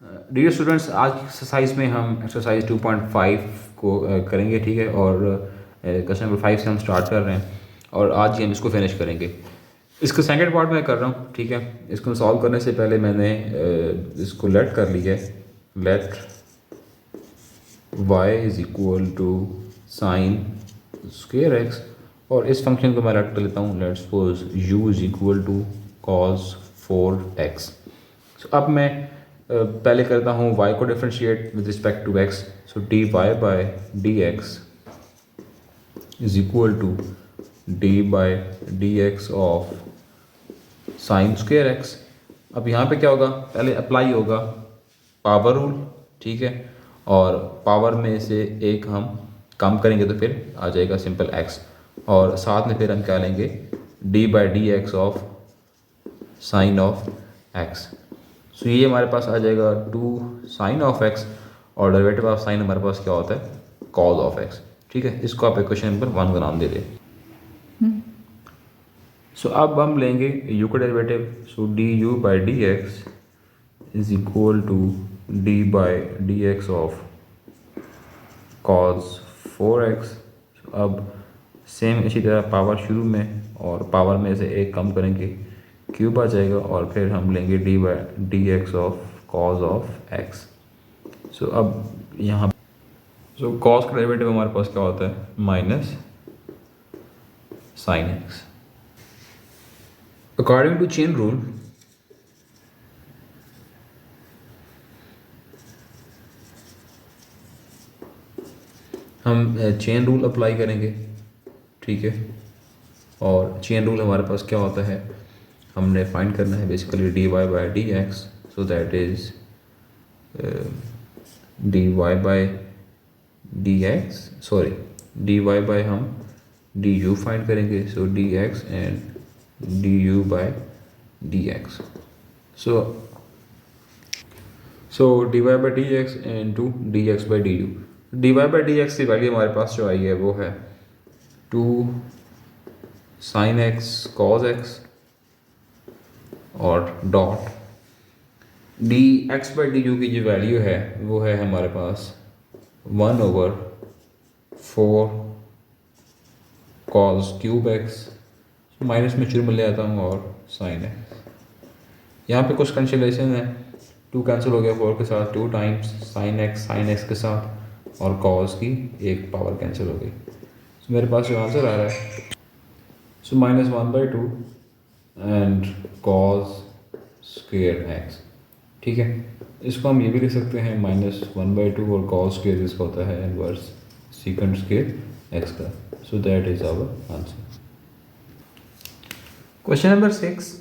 Dear students, आज की exercise में हम एक्सरसाइज 2.5 को करेंगे, ठीक है। और क्वेश्चन नंबर 5 से हम स्टार्ट कर रहे हैं और आज ही हम इसको फिनिश करेंगे। इसका सेकंड पार्ट मैं कर रहा हूँ, ठीक है। इसको सॉल्व करने से पहले मैंने इसको लेट कर लिया है। Let y is equal to sine square x, और इस फंक्शन को मैं लेट कर लेता हूँ। Let suppose u is equal to cos 4x। अब मैं पहले करता हूँ y को differentiate with respect to x। So d y by d x is equal to d by d x of sine square x. अब यहाँ पे क्या होगा, पहले अप्लाई होगा पावर रूल, ठीक है। और पावर में से एक हम कम करेंगे तो फिर आ जाएगा सिंपल x, और साथ में फिर हम क्या लेंगे, d by d x of sign of x। सो ये हमारे पास आ जाएगा 2 साइन ऑफ x, और डेरिवेटिव ऑफ साइन हमारे पास क्या होता है, कॉस ऑफ x, ठीक है। इसको आप इक्वेशन नंबर 1 का नाम दे दें। सो अब हम लेंगे u का derivative. So d u by d x is equal to d by d x of cos 4x। अब सेम इसी तरह पावर शुरू में और पावर में से एक कम करेंगे, क्यूब आ जाएगा, और फिर हम लेंगे d by d x of cos of x. So अब यहाँ कॉस का डेरिवेटिव हमारे पास क्या होता है, minus sine x. According to chain rule हम चेन रूल अप्लाई करेंगे, ठीक है। और चेन रूल हमारे पास क्या होता है, हमने फाइंड करना है basically d y by d x. So that is d y by d x, sorry d y by हम डी यू फाइंड करेंगे। So d x and d u by d x. So d y by d x and two d x by d u. D y by d x की value हमारे पास जो आई है वो है 2 sine x cos x और dot D x by d you की जो वैल्यू है वो है हमारे पास 1/4 कॉस क्यूब एक्स। माइनस में शुरू में ले आता हूँ और साइन एक्स। यहाँ पे कुछ कैंसिलेशन है, 2 कैंसिल हो गया 4 के साथ, 2 टाइम्स साइन एक्स के साथ, और कॉस की एक पावर कैंसिल हो गई। सो मेरे पास जो आंसर आ रहा है, सो -1/2 एंड कॉस स्क्वायर एक्स, ठीक है। इसको हम ये भी लिख सकते हैं -1/2, और कॉस स्क्वायर इसका होता है इनवर्स सीकेंड स्क्वायर एक्स का। So that is our answer. Question number 6,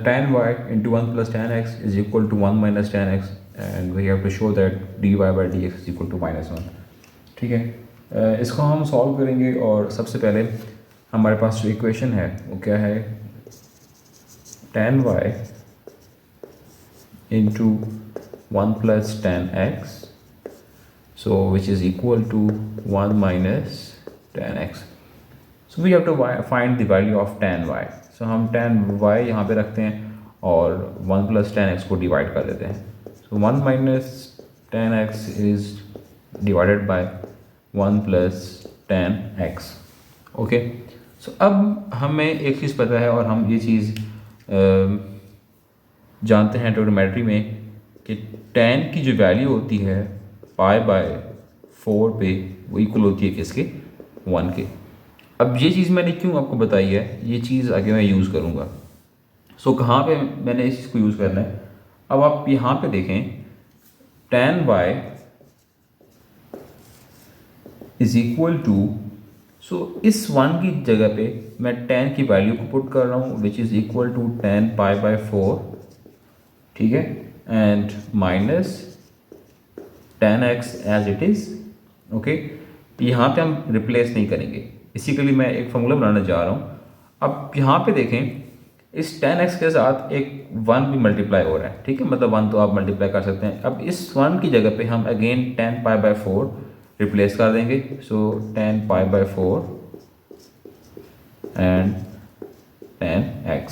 tan y into 1 plus tan x is equal to 1 minus tan x, and we have to show that dy by dx is equal to -1, ठीक है। इसको हम solve करेंगे, और सबसे पहले हमारे पास जो इक्वेशन है वो क्या है, tan y into 1 plus tan x, so which is equal to 1 minus tan x. So we have to find the value of tan y. So हम tan y यहाँ पे रखते हैं और 1 plus tan x को डिवाइड कर देते हैं। So 1 minus tan x is divided by 1 plus tan x. Okay, सो अब हमें एक चीज़ पता है, और हम ये चीज़ जानते हैं ट्रिग्नोमेट्री में कि tan की जो वैल्यू होती है π/4 पे वो इक्वल होती है किसके, 1 के। अब ये चीज़ मैंने क्यों आपको बताई है, ये चीज़ आगे मैं यूज़ करूँगा। सो कहाँ पे मैंने इस चीज़ को यूज़ करना है, अब आप यहाँ पे देखें tan y is equal to, so इस 1 की जगह पे मैं tan की वैल्यू को पुट कर रहा हूँ which is equal to tan π/4, ठीक है, and minus tan x as it is. Okay, यहाँ पे हम रिप्लेस नहीं करेंगे, इसी के लिए मैं एक फॉर्मूला बनाने जा रहा हूँ। अब यहाँ पे देखें, इस tan x के साथ एक 1 भी मल्टीप्लाई हो रहा है, ठीक है, मतलब 1 तो आप मल्टीप्लाई कर सकते हैं। अब इस 1 की जगह पे हम अगेन tan π/4 रिप्लेस कर देंगे। सो tan π/4 and tan x।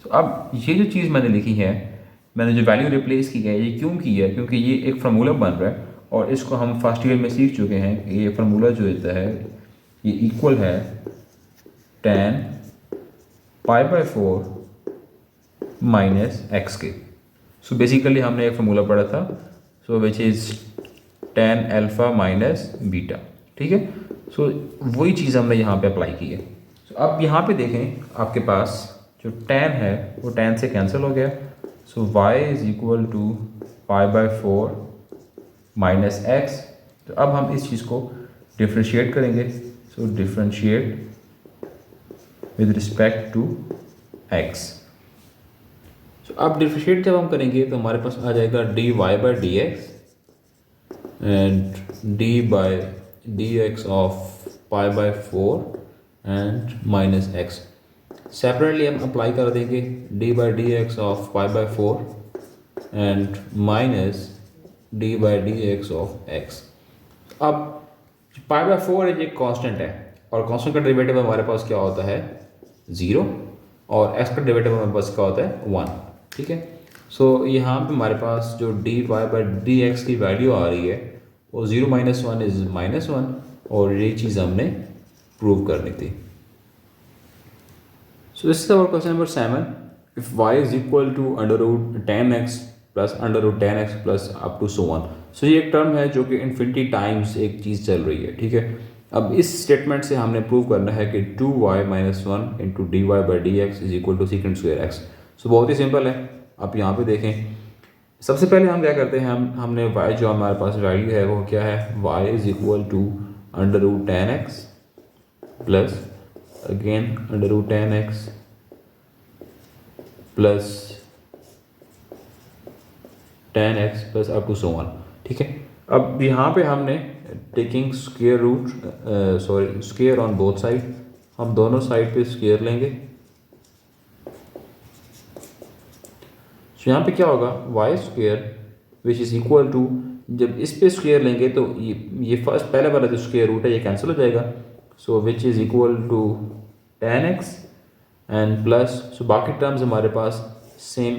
So अब ये जो चीज़ मैंने लिखी है मैंने जो वैल्यू रिप्लेस की है ये क्यों की है, क्योंकि ये एक फार्मूला बन रहा है और इसको हम फर्स्ट ईयर में सीख चुके हैं। ये फार्मूला जो होता है ये इक्वल है tan π/4 माइनस एक्स के। सो बेसिकली हमने एक फार्मूला पढ़ा था, so which is tan alpha minus beta, ठीक है। सो वही चीज़ हमने यहाँ पे अप्लाई की है। सो अब यहाँ पे देखें आपके पास जो tan है वो tan से कैंसिल हो गया। So y is equal to π/4 minus x. तो अब हम इस चीज़ को डिफ्रेंशिएट करेंगे। So differentiate with respect to x। So अब डिफ्रेंशिएट जब हम करेंगे तो हमारे पास आ जाएगा dy/dx and d/dx of π/4 and minus x. Separately हम अप्लाई कर देंगे d/dx of π/4 and minus d/dx of x। अब π/4 एक कांस्टेंट है और कांस्टेंट का डेरिवेटिव हमारे पास क्या होता है 0 और x का डेरिवेटिव हमारे पास क्या होता है 1, ठीक है। सो यहाँ पे हमारे पास जो dy/dx की वैल्यू आ रही है वो 0 - 1 इज़ -1 और ये चीज़ हमने प्रूव करनी थी। So this is our question number 7। If y is equal to √10x plus √10x plus up to so on. So ये एक टर्म है जो कि इन्फिनिटी टाइम्स एक चीज़ चल रही है, ठीक है। अब इस स्टेटमेंट से हमने प्रूव करना है कि 2y - 1 into dy/dx is equal to second square x. So बहुत ही सिंपल है। आप यहाँ पे देखें, सबसे पहले हम क्या करते हैं, हमने y जो हमारे पास वैल्यू है वो क्या है, y is equal to √10x plus again √10x plus 10x plus up to so on, ठीक है। अब यहाँ पे हमने taking square root square on both side, हम दोनों साइड पे स्क्वायर लेंगे। तो यहाँ पे क्या होगा y square which is equal to, जब इस पे स्क्वायर लेंगे तो ये फर्स्ट पहले वाला जो स्क्वायर रूट है ये कैंसिल हो जाएगा। So which is equal to 10x and plus, so बाकी टर्म्स हमारे पास सेम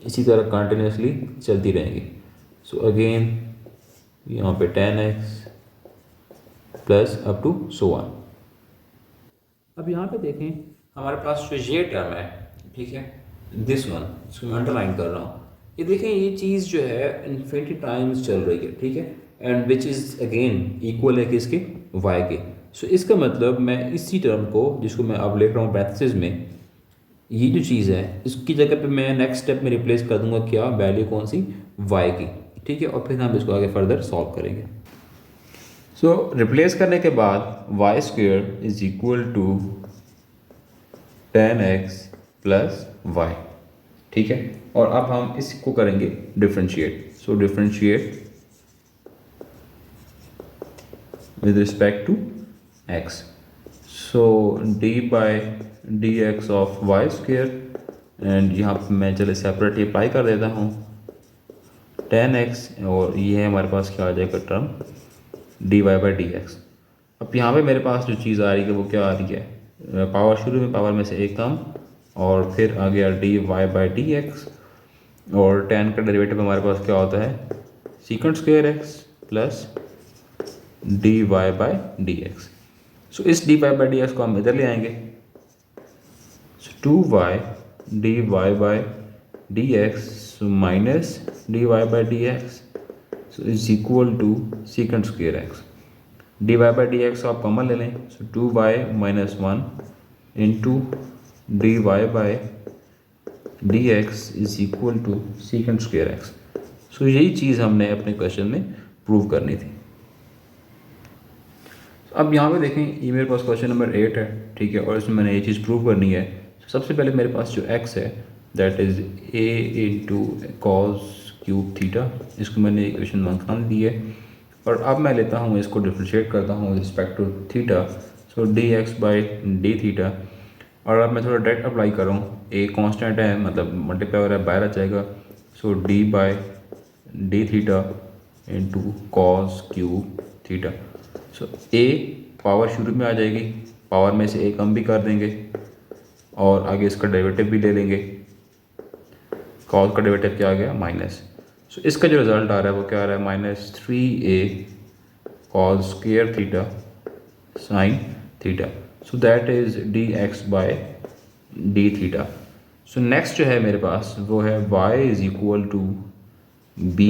इसी तरह कंटिन्यूसली चलती रहेंगी। सो अगेन यहाँ पे 10x plus up to so on. अब यहाँ पे देखें हमारे पास जो ये टर्म है, ठीक है, दिस वन, इसको मैं अंडरलाइन कर रहा हूँ। ये देखें ये चीज़ जो है इन्फिनिटी टाइम्स चल रही है, ठीक है, and which is again equal है किसके, y के। सो इसका मतलब मैं इसी टर्म को जिसको मैं अब लिख रहा हूँ पैरेंथेसिस में, ये जो चीज़ है इसकी जगह पे मैं नेक्स्ट स्टेप में रिप्लेस कर दूंगा क्या, वैल्यू कौन सी, y की, ठीक है, और फिर हम इसको आगे फर्दर सॉल्व करेंगे। सो रिप्लेस करने के बाद y square is equal to 10x plus y, ठीक है। और अब हम इसको करेंगे differentiate. So differentiate with respect to x। So d/dx of y square and यहाँ पर मैं चले सेपरेटली अप्लाई कर देता हूँ 10x और ये है हमारे पास क्या आ जाएगा टर्म dy/dx। अब यहाँ पे मेरे पास जो चीज़ आ रही है वो क्या आ रही है, पावर शुरू में पावर में से एक कम और फिर आ गया dy/dx और 10 का डेरिवेटिव हमारे पास क्या होता है second square x plus dy/dx। So इस dy/dx को हम इधर ले आएंगे। So 2y dy/dx minus dy/dx so is equal to second square x. dy/dx को आप कॉमन ले लें। So 2y - 1 into dy/dx is equal to second square x. So यही चीज़ हमने अपने क्वेश्चन में प्रूव करनी थी। अब यहाँ पे देखें ये मेरे पास क्वेश्चन नंबर 8 है, ठीक है, और इसमें मैंने ये चीज़ प्रूव करनी है। सबसे पहले मेरे पास जो x है that is a into cos cube theta, इसको मैंने इक्वेशन 1 मान दी है और अब मैं लेता हूँ इसको डिफ्रेंशिएट करता हूँ respect to theta. So dx/d theta और अब मैं थोड़ा डायरेक्ट अप्लाई कर रहा हूँ, a कांस्टेंट है मतलब मल्टीप्लाई हो रहा है बाहर आ जाएगा। सो d/d theta into cos cube theta. So a power शुरू में आ जाएगी, पावर में से a कम भी कर देंगे और आगे इसका डेरिवेटिव भी ले लेंगे। कॉस का डेरिवेटिव क्या आ गया माइनस। सो इसका जो रिजल्ट आ रहा है वो क्या आ रहा है -3a cos square theta sine theta. So that is dx by d theta. So next जो है मेरे पास वो है y is equal to b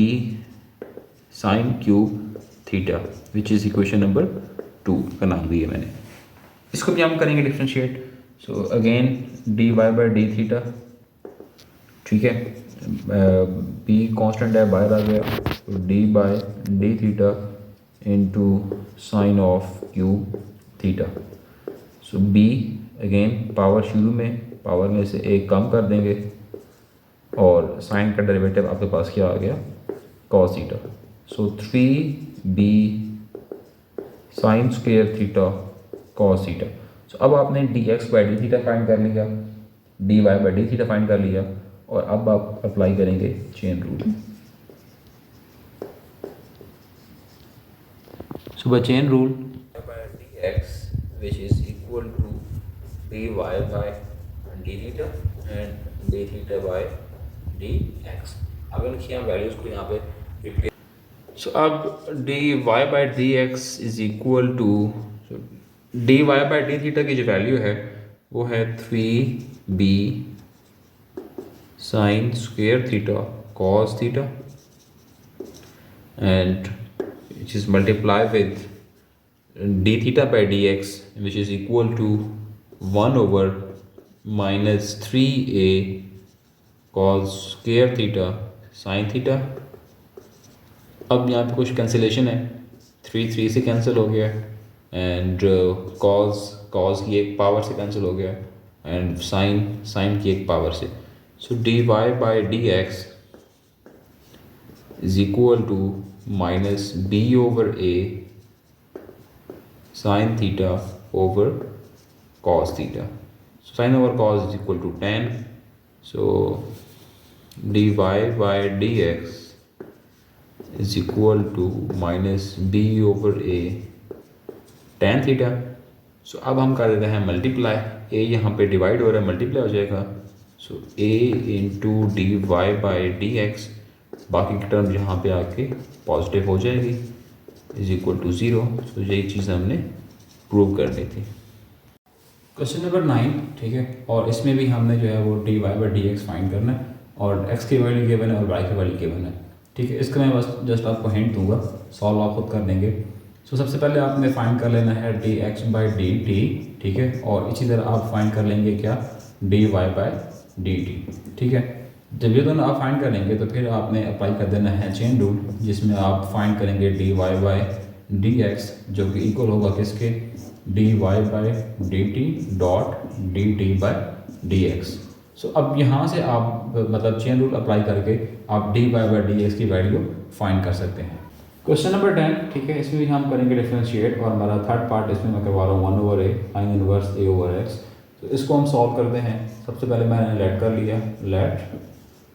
sine cube theta which is equation number 2 का नाम दिया मैंने। इसको भी हम करेंगे differentiate. So again dy by d theta, ठीक है, b कांस्टेंट है बाहर आ गया, तो d by d theta into sine of cube theta. So b again power शुरू में पावर में से एक कम कर देंगे और साइन का डेरिवेटिव आपके पास क्या आ गया cos theta. So 3b sine square theta cos theta. So अब आपने dx by d theta find कर लिया, dy by d theta find कर लिया, और अब आप अप्लाई करेंगे chain rule. So by chain rule dx which is equal to dy by d theta and d theta by dx। अब इनकी हम वैल्यूज़ को यहाँ पे रिप्लेस। सो अब dy by dx is equal to dy by d theta की जो value है वो है 3b sine square theta cos theta and which is multiply with d theta by dx which is equal to 1 over minus 3a cos square theta sin theta। अब यहाँ पे कुछ cancellation है, 3 से कैंसिल हो गया एंड cos की एक पावर से कैंसिल हो गया एंड sin की एक पावर से। सो dy by dx is equal to minus b over a sin theta over cos theta। So sin over cos is equal to tan। So dy by dx is equal to minus b over a tan theta। सो अब हम कर देते हैं multiply, a यहाँ पे divide हो रहा है मल्टीप्लाई हो जाएगा। So a into d y by d x, बाकी की टर्म यहाँ पे आके पॉजिटिव हो जाएगी, इज इक्वल टू 0। तो यही चीज़ हमने प्रूव करनी थी। क्वेश्चन नंबर 9, ठीक है, और इसमें भी हमने जो है वो d y by d x find करना है और x की वैल्यू गिवन है और y की वैल्यू गिवन है, ठीक है। इसका मैं बस जस्ट आपको हिंट दूंगा, सॉल्व आप खुद कर देंगे। सो सबसे पहले आपने फाइंड कर लेना है D x by d t, ठीक है, और इसी तरह आप फाइंड कर लेंगे क्या d y by d t, ठीक है। जब ये दोनों आप फाइंड करेंगे तो फिर आपने अप्लाई कर देना है चेन रूल, जिसमें आप फाइंड करेंगे d y by d x जो कि इक्वल होगा किसके d y by d t dot d t by d x. So अब यहाँ से आप मतलब चेन रूल अप्लाई करके आप d y by d x की वैल्यू फाइंड कर सकते हैं। क्वेश्चन नंबर 10, ठीक है, इसमें भी हम करेंगे डिफरेंशिएट और हमारा थर्ड पार्ट इसमें मैं करवा रहा हूँ 1 over a sine inverse A over x. तो इसको हम सॉल्व करते हैं। सबसे पहले मैंने लेट कर लिया, let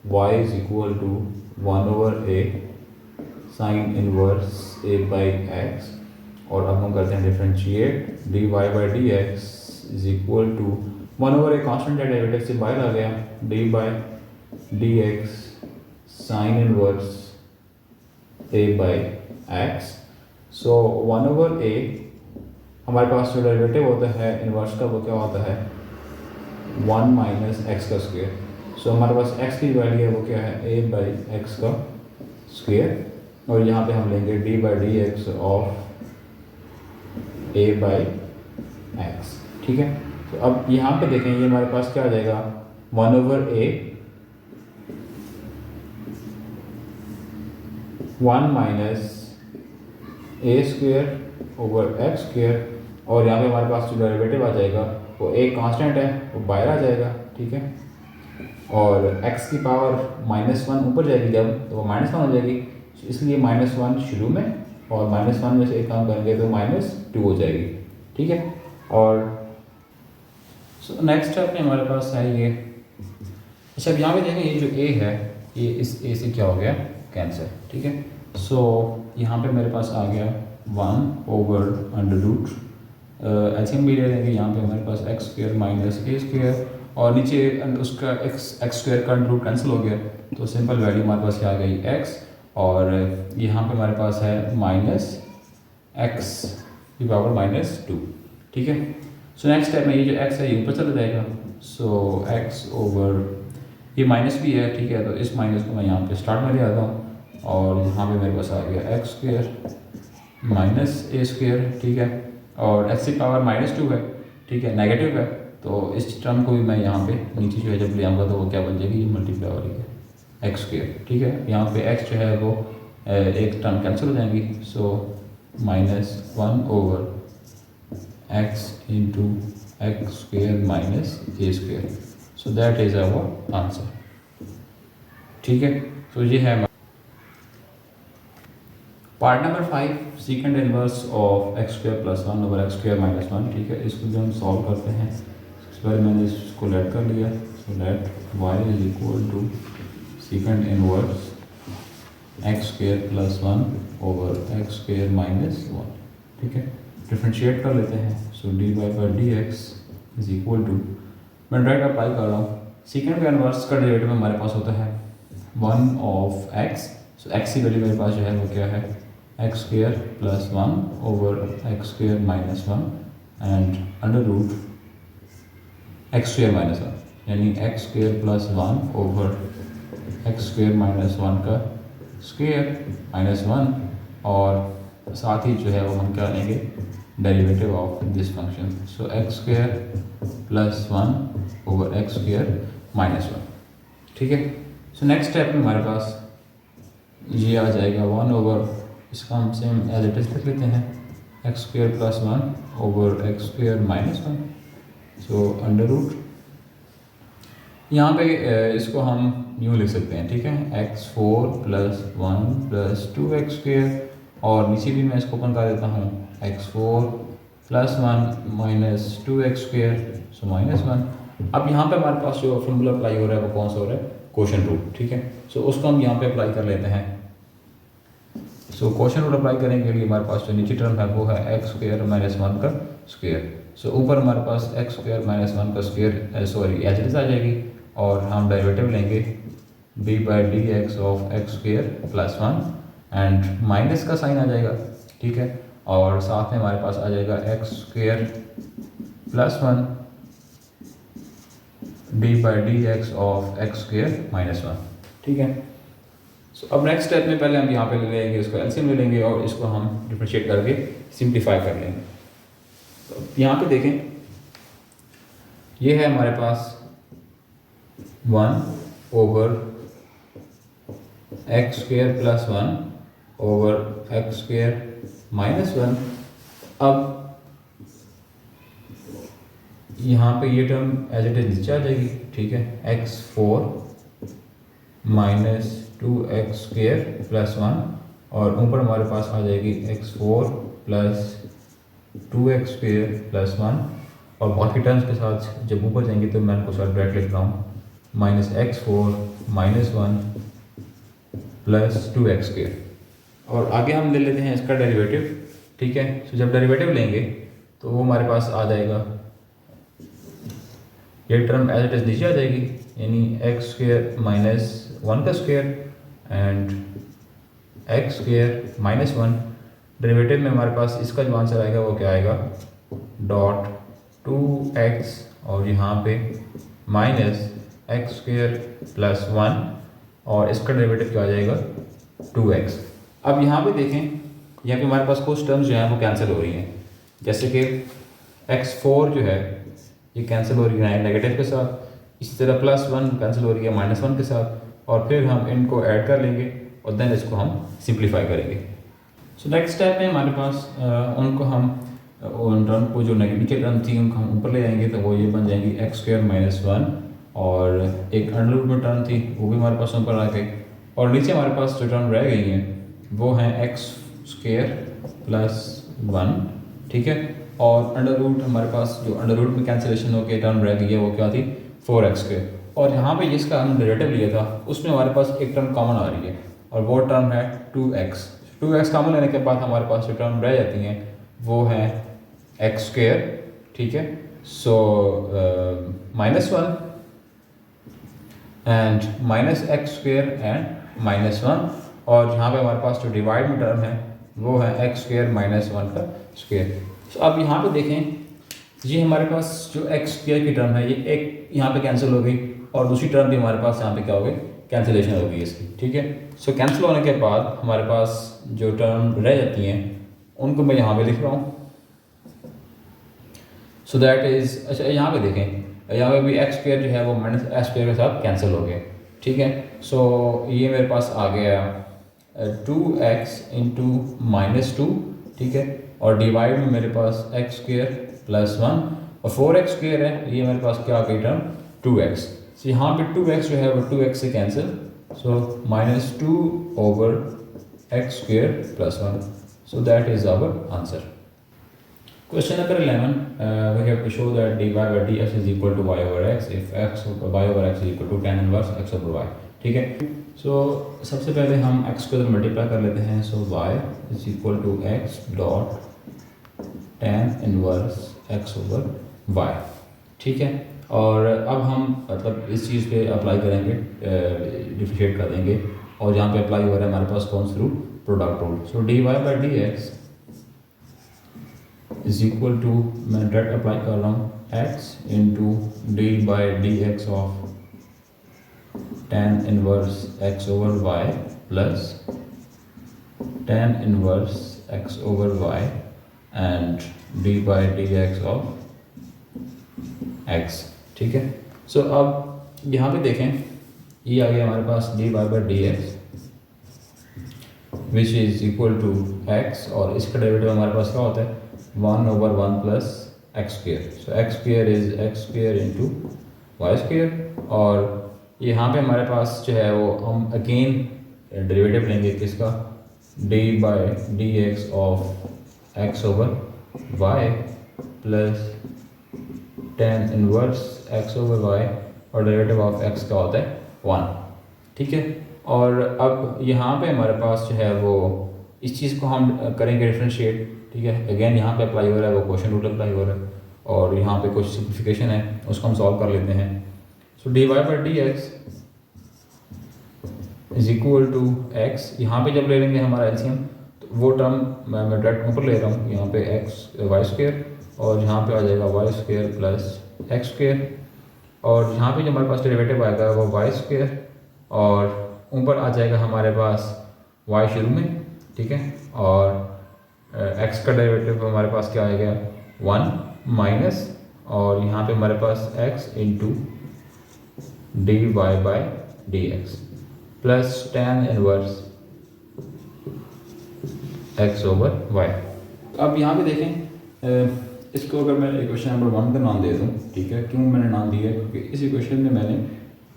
y is equal to 1 over a sine inverse a by x, और अब हम करते हैं differentiate d y by d x is equal to 1 over a constant derivative से बाहर आ गया, d by d x sine inverse a by x. So 1 over a हमारे पास जो डेरिवेटिव होता है इनवर्स का वो क्या होता है 1 माइनस एक्स का स्क्वायर। सो हमारे पास x की वैल्यू है वो क्या है a बाई एक्स का स्क्वायर, और यहाँ पे हम लेंगे d by d x of a by x, ठीक है। तो अब यहाँ पे देखें ये हमारे पास क्या आ जाएगा 1 over a 1 minus A square over x square, और यहाँ पे हमारे पास जो डेरिवेटिव आ जाएगा वो a कांस्टेंट है वो बाहर आ जाएगा, ठीक है, और x की पावर -1 ऊपर जाएगी जब तो वो -1 हो जाएगी, इसलिए -1 शुरू में और -1 में से एक काम करेंगे तो -2 हो जाएगी, ठीक है। और नेक्स्ट स्टेप में हमारे पास है ये, अच्छा अब यहाँ पे देखें ये जो a है ये इस a से क्या हो गया कैंसिल, ठीक है। सो यहाँ पे मेरे पास आ गया 1 ओवर अंडर रूट, एलसीएम भी ले लेंगे, यहाँ पे हमारे पास x square minus A square और नीचे उसका एक्स स्क्वायर का अंडर रूट कैंसिल हो गया, तो सिंपल वैल्यू हमारे पास क्या आ गई x, और यहाँ पे हमारे पास है माइनस एक्स की पावर -2, ठीक है। सो नेक्स्ट स्टेप में ये जो x है ये ऊपर चला जाएगा, सो x ओवर ये माइनस भी है, ठीक है, तो इस माइनस को मैं यहाँ पे स्टार्ट में ले आता हूँ और यहाँ पे मेरे पास आ गया x square minus a square, ठीक है, और x की पावर -2 है, ठीक है, नेगेटिव है, तो इस टर्म को भी मैं यहाँ पे नीचे जो है जब ले आऊँगा तो वो क्या बन जाएगी, ये मल्टीप्लाई हो रही है एक्स स्क्वायर, ठीक है। यहाँ पे x जो है वो एक टर्म कैंसिल हो जाएंगी, so -1 over x into x square minus A square, so that is our answer, ठीक है। तो ये है part number 5, second inverse of x square plus 1 over x square minus 1, ठीक है। इसको जो हम सॉल्व करते हैं, सबसे पहले मैंने इसको लेट कर लिया, so let y is equal to second inverse x square plus 1 over x square minus 1, ठीक है। डिफ्रेंशिएट कर लेते हैं, so d y by d x is equal to, मैं डायरेक्ट अप्लाई कर रहा हूँ, सेकंड का इनवर्स का डेरिवेटिव में हमारे पास होता है 1 ऑफ एक्स, सो एक्स की वैल्यू मेरे पास जो है वो क्या है, x square plus 1 over x square minus 1 and under root x square minus 1, यानी x square plus 1 over x square minus 1 का स्क्वायर माइनस 1, और साथ ही जो है वो हम क्या लेंगे, derivative of this function, so x square plus 1 over x square minus 1, ठीक है। सो नेक्स्ट स्टेप में हमारे पास ये आ जाएगा 1 ओवर, इसका हम सेम एज इट इज लिख लेते हैं, x square plus 1 over x square minus 1, so under root, यहाँ पे इसको हम यूँ लिख सकते हैं, ठीक है, x4 plus 1 plus 2x square, और नीचे भी मैं इसको ओपन कर देता हूँ, x4 plus 1 minus 2x square, so minus 1। अब यहाँ पे हमारे पास जो फॉर्मूला अप्लाई हो रहा है वो कौन सा हो रहा है, क्वोशंट रूट, ठीक है, सो उसको हम यहाँ पे अप्लाई कर लेते हैं। सो क्वोशंट रूट अप्लाई करने के लिए हमारे पास जो नीचे टर्म है वो है एक्स स्क्वायर माइनस 1 का स्क्वायर, सो ऊपर हमारे पास एक्स स्क्वायर माइनस 1 का square sorry as it is आ जाएगी, और हम डेरिवेटिव लेंगे d by d x of x square plus 1 and minus का साइन आ जाएगा, ठीक है, और साथ में हमारे पास आ जाएगा x square plus 1 D by d x of x square minus 1, ठीक है। सो अब नेक्स्ट स्टेप में पहले हम यहाँ पे ले लेंगे, इसको एलसीएम ले लेंगे और इसको हम डिफरेंशिएट करके सिंप्लीफाई कर लेंगे। तो यहाँ पे देखें, ये है हमारे पास 1 over x square plus 1 over x square minus 1। अब यहाँ पे ये टर्म एज इट इज नीचे आ जाएगी, ठीक है, x4 minus 2x square plus 1, और ऊपर हमारे पास आ जाएगी x4 plus 2x square plus 1, और बाकी टर्म्स के साथ जब ऊपर जाएंगे तो मैं इनको साथ ब्रैकेट लिख रहा हूँ, minus x4 minus 1 plus 2x square, और आगे हम ले लेते हैं इसका डेरिवेटिव, ठीक है। तो जब डेरिवेटिव लेंगे तो वो हमारे पास आ जाएगा, ये टर्म एज इट इज नीचे आ जाएगी, यानी एक्स स्क्वायर माइनस 1 का square and x square minus 1, derivative में हमारे पास इसका जो आंसर आएगा वो क्या आएगा, डॉट 2x, और यहाँ पे माइनस एक्स स्क्वायर प्लस 1, और इसका डेरिवेटिव क्या आ जाएगा 2x। अब यहाँ पे देखें, यहाँ पे हमारे पास कुछ टर्म्स जो हैं वो कैंसिल हो रही हैं, जैसे कि x4 जो है ये कैंसिल हो रही है नेगेटिव के साथ, इसी तरह प्लस 1 कैंसिल हो रही है माइनस 1 के साथ, और फिर हम इनको ऐड कर लेंगे और देन इसको हम सिंप्लीफाई करेंगे। सो नेक्स्ट स्टेप में हमारे पास उनको हम उन टर्म को जो नेगेटिव टर्म थी उनको हम ऊपर ले आएंगे, तो वो ये बन जाएंगी एक्स स्क्वायर माइनस 1, और एक अंडर रूट में टर्म थी वो भी हमारे पास ऊपर आ गई, और नीचे हमारे पास जो टर्म रह गई हैं वो हैं एक्स स्क्वायर प्लस 1, ठीक है, और अंडर रूट हमारे पास जो अंडर रूट में कैंसिलेशन होकर टर्म रह गई है वो क्या थी 4x स्क्वायर, और यहाँ पे जिसका हमने डेरिवेटिव लिया था उसमें हमारे पास एक टर्म कॉमन आ रही है और वो टर्म है 2x कॉमन लेने के बाद हमारे पास जो टर्म रह जाती हैं वो है एक्स स्क्वायर, ठीक है, सो -1 and minus x square and minus one, और यहाँ पे हमारे पास जो डिवाइड में टर्म है वो है एक्स स्क्वेयर माइनस वन का स्क्वेयर। तो अब यहाँ पे देखें, ये हमारे पास जो एक्स स्क्वेयर की टर्म है ये एक यहाँ पे कैंसिल हो गई, और दूसरी टर्म भी हमारे पास यहाँ पे क्या हो गई, कैंसिलेशन हो गई इसकी, ठीक है। सो कैंसिल होने के बाद हमारे पास जो टर्म रह जाती हैं उनको मैं यहाँ पे लिख रहा हूँ। सो दैट इज़, अच्छा यहाँ पे देखें, यहाँ पे भी एक्स स्क्वेयर जो है वो माइनस एक्स स्क्वेयर के साथ कैंसिल हो गया, ठीक है। सो ये मेरे पास आ गया 2x इंटू माइनस टू, ठीक है, और डिवाइड में मेरे पास एक्स स्क्वेयर प्लस वन, और 4x स्क्वेयर है, ये मेरे पास क्या आ गई टर्म 2x। सो यहाँ पे 2x जो है वो 2x से cancel, so minus two over x square plus one, so that is our answer. Question number 11, we have to show that dy by dx is equal to y over x if y over x is equal to tan inverse x over y, ठीक है। सो सबसे पहले हम x को multiply कर लेते हैं, so y is equal to x dot tan inverse x over y, ठीक है। और अब हम मतलब इस चीज़ पे अप्लाई करेंगे, डिफरेंशिएट कर देंगे, और यहाँ पे अप्लाई हो रहा है हमारे पास कौन सा rule, product rule. So dy by dx is equal to, मैं डायरेक्ट अप्लाई कर रहा हूँ, x into d by d x of tan inverse x over y plus tan inverse x over y and d by d x of x, ठीक है। सो अब यहाँ पे देखें, ये आ गया हमारे पास d by d x which is equal to x, और इसका डेरिवेटिव हमारे पास क्या होता है, 1 over 1 plus x square, so x square is x square into y square, और यहाँ पे हमारे पास जो है वो हम अगेन डेरिवेटिव लेंगे किसका, d by dx of x over y plus tan inverse x over y, और डेरिवेटिव ऑफ x का होता है 1, ठीक है। और अब यहाँ पे हमारे पास जो है वो इस चीज़ को हम करेंगे डिफरेंशिएट, ठीक है। अगेन यहाँ पे अप्लाई हो रहा है वो क्वेश्चन रूल अप्लाई हो रहा है, और यहाँ पे कुछ सिंप्लिफिकेशन है उसको हम सॉल्व कर लेते हैं। So d y by d x is equal to x, यहाँ पे जब ले लेंगे हमारा एलसीएम तो वो टर्म मैं डायरेक्ट ऊपर ले रहा हूँ, यहाँ पे एक्स वाई स्क्वेयर, और यहाँ पे आ जाएगा y square plus x square, और यहाँ पे जो हमारे पास डेरिवेटिव आएगा वो वाई स्क्वेयर, और ऊपर आ जाएगा हमारे पास वाई शुरू में, ठीक है, और x का डेरिवेटिव हमारे पास क्या आएगा 1 माइनस, और यहाँ पे हमारे पास x into d y by d x plus tan inverse x over y। अब यहाँ पे देखें, इसको अगर मैं इक्वेशन नंबर 1 का नाम दे दूँ, ठीक है, क्यों मैंने नाम दिया है, क्योंकि इस इक्वेशन में मैंने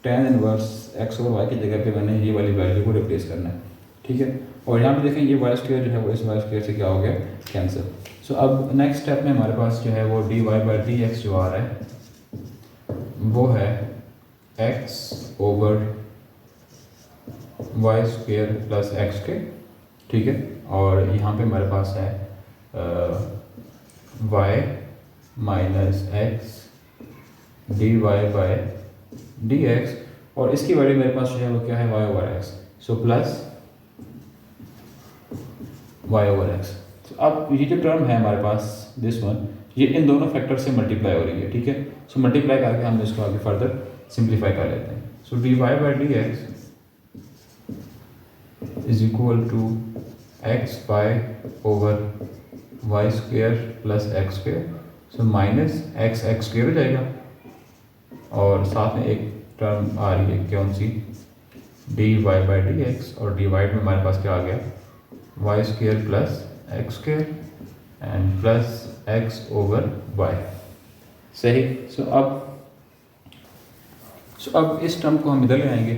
tan inverse x over y की जगह पे मैंने ये वाली वैल्यू को रिप्लेस करना है, ठीक है। और यहाँ पे देखें ये वाई स्क्वेयर जो है वो इस वाई स्क्वेयर से क्या हो गया, कैंसिल। सो अब नेक्स्ट स्टेप में हमारे पास जो है वो d y by d x जो आ रहा है वो है x over y square plus x के, ठीक है, और यहाँ पे हमारे पास है y minus x d y by d x, और इसकी वैल्यू मेरे पास जो है वो क्या है, y over x, so plus y over x. अब ये जो टर्म है हमारे पास दिस वन, ये इन दोनों फैक्टर से मल्टीप्लाई हो रही है, ठीक है। सो मल्टीप्लाई करके हम इसको आगे फर्दर सिंप्लीफाई कर लेते हैं। So d y by d x is equal to x y over y square plus x square, so minus x x square हो जाएगा, और साथ में एक टर्म आ रही है कौन सी, d y by d x, और डिवाइड में हमारे पास क्या आ गया, y square plus x square and plus x over y, सही। सो अब इस टर्म को हम इधर ले आएंगे।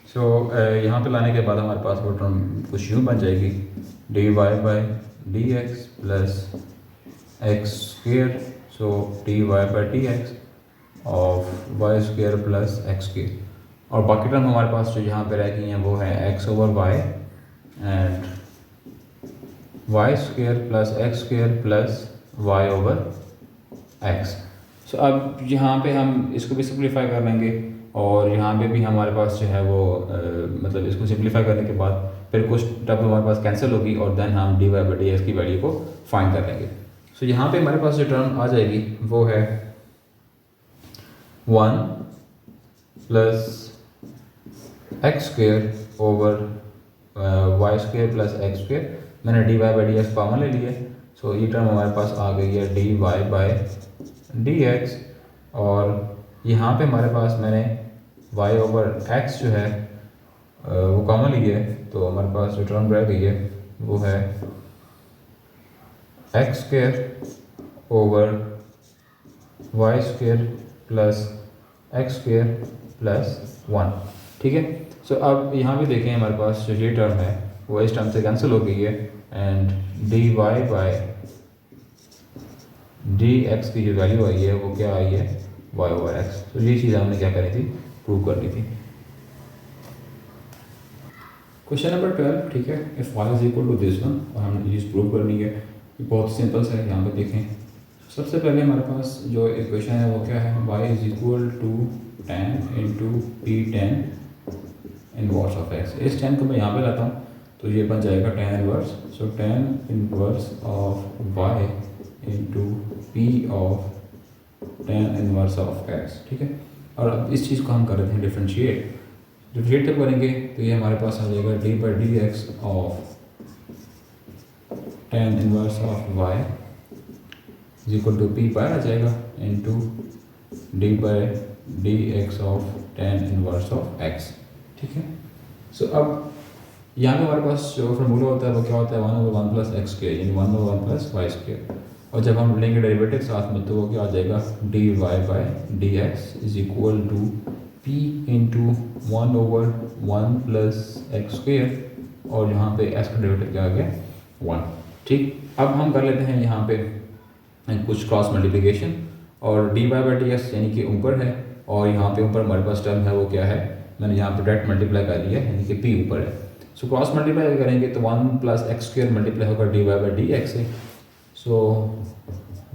सो यहाँ पे लाने के बाद हमारे पास वो टर्म कुछ यूँ बन जाएगी, d y by d x plus x square, so d y by d x of y square plus x square, और बाकी टर्म हमारे पास जो यहाँ पे रह गई हैं वो है x over y and y square plus x square plus y over x. So अब यहाँ पे हम इसको भी सिंप्लीफाई कर लेंगे, और यहाँ पे भी हमारे पास जो है वो मतलब इसको सिंप्लीफाई करने के बाद फिर कुछ टर्म हमारे पास कैंसिल होगी और देन हम d y by d x की वैल्यू को फाइंड कर लेंगे। सो यहाँ पे हमारे पास जो टर्म आ जाएगी वो है 1 plus x square over y square plus x square. मैंने d y by d x common ले लिया। सो ये टर्म हमारे पास आ गई है d y by d x, और यहाँ पे हमारे पास मैंने y ओवर x जो है वो कॉमन ली है, तो हमारे पास जो टर्म रह गई है वो है x square over y square plus x square plus 1। ठीक है। सो अब यहाँ भी देखें हमारे पास जो ये टर्म है वो इस टर्म से कैंसिल हो गई है and d y by d x की जो वैल्यू आई है वो क्या आई है y ओवर एक्स। तो ये चीज़ हमने क्या करनी थी, प्रूव करनी थी। Question number 12। ठीक है, if y is equal to this one, और हमने चीज़ प्रूव करनी है। ये बहुत सिंपल सा है, यहाँ पे देखें। सबसे पहले हमारे पास जो इक्वेशन है वो क्या है, y is equal to tan into p tan inverse of x। इस tan को मैं यहाँ पे लाता हूँ तो ये बन जाएगा tan inverse. So tan inverse of y into P of tan inverse of x। ठीक है। और अब इस चीज़ को हम कर रहे हैं डिफ्रेंशिएट जब करेंगे तो ये हमारे पास आ जाएगा d by d x of tan inverse of y is equal to p by आ जाएगा into d by d x of tan inverse of x। ठीक है। सो अब यहाँ पे हमारे पास जो फॉर्मूला होता है वो क्या होता है, 1 ओवर 1 प्लस एक्स स्क्वेयर, यानी 1 ओवर 1 प्लस वाई स्क्वेयर। और जब हम लेंगे डेरिवेटिव साथ में तो वो क्या आ जाएगा, d y by d x is equal to p into 1 over 1 plus x square, और यहाँ पे एक्स का डेरिवेटिव क्या आ गया 1। ठीक। अब हम कर लेते हैं यहाँ पे कुछ क्रॉस मल्टीप्लिकेशन, और d y by d x यानी कि ऊपर है, और यहाँ पे ऊपर हमारे पास टर्म है वो क्या है, मैंने यहाँ पे डायरेक्ट मल्टीप्लाई कर दिया यानी कि पी ऊपर है। सो क्रॉस मल्टीप्लाई करेंगे तो 1 प्लस एक्स स्क्वेयर मल्टीप्लाई होगा d y by d x से। So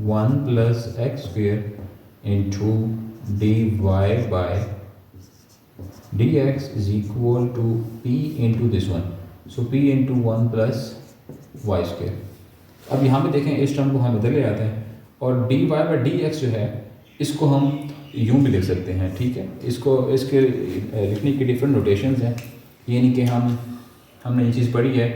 1 plus x square into d y by d x is equal to p into this one. So p into 1 plus y square. अब यहाँ पे देखें इस term को हम इधर ले आते हैं, और d y by d x जो है इसको हम यूँ भी लिख सकते हैं। ठीक है। इसके लिखने की डिफरेंट नोटेशंस हैं, यानी कि हमने ये चीज़ पढ़ी है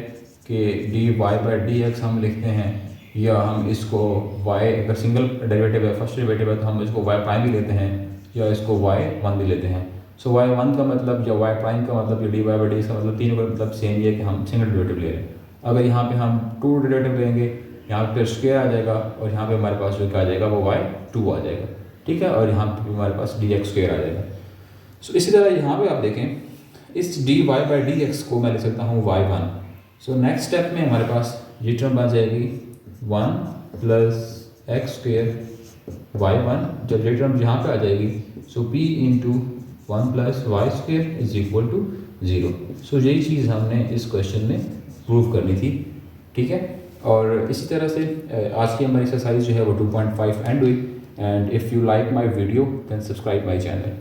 कि d y by d x हम लिखते हैं, या हम इसको y अगर सिंगल डेरिवेटिव है, फर्स्ट डेरिवेटिव है तो हम इसको y प्राइम भी लेते हैं, या इसको y1 भी लेते हैं। सो y1 का मतलब या y प्राइम का मतलब या डी वाई बाई डी का मतलब तीनों का मतलब सेम ये है कि हम सिंगल डेरिवेटिव ले रहे हैं। अगर यहाँ पे हम 2 डेरिवेटिव लेंगे, यहाँ पे स्क्वायर आ जाएगा, और यहाँ पे हमारे पास जो क्या आ जाएगा वो y2 आ जाएगा। ठीक है। और यहाँ पे हमारे पास डी एक्स स्क्वायर आ जाएगा। सो इसी तरह यहाँ पे आप देखें इस d y by d x को मैं लिख सकता हूँ y1। सो नेक्स्ट स्टेप में हमारे पास ये टर्म बन जाएगी 1 प्लस एक्स स्क्वेयर y1। जब ये टर्म यहाँ पे आ जाएगी so p into 1 plus y square is equal to 0। So यही चीज़ हमने इस क्वेश्चन में प्रूव करनी थी। ठीक है। और इसी तरह से आज की हमारी एक्सरसाइज जो है वो 2.5 एंड हुई। And if you like my video then subscribe my channel.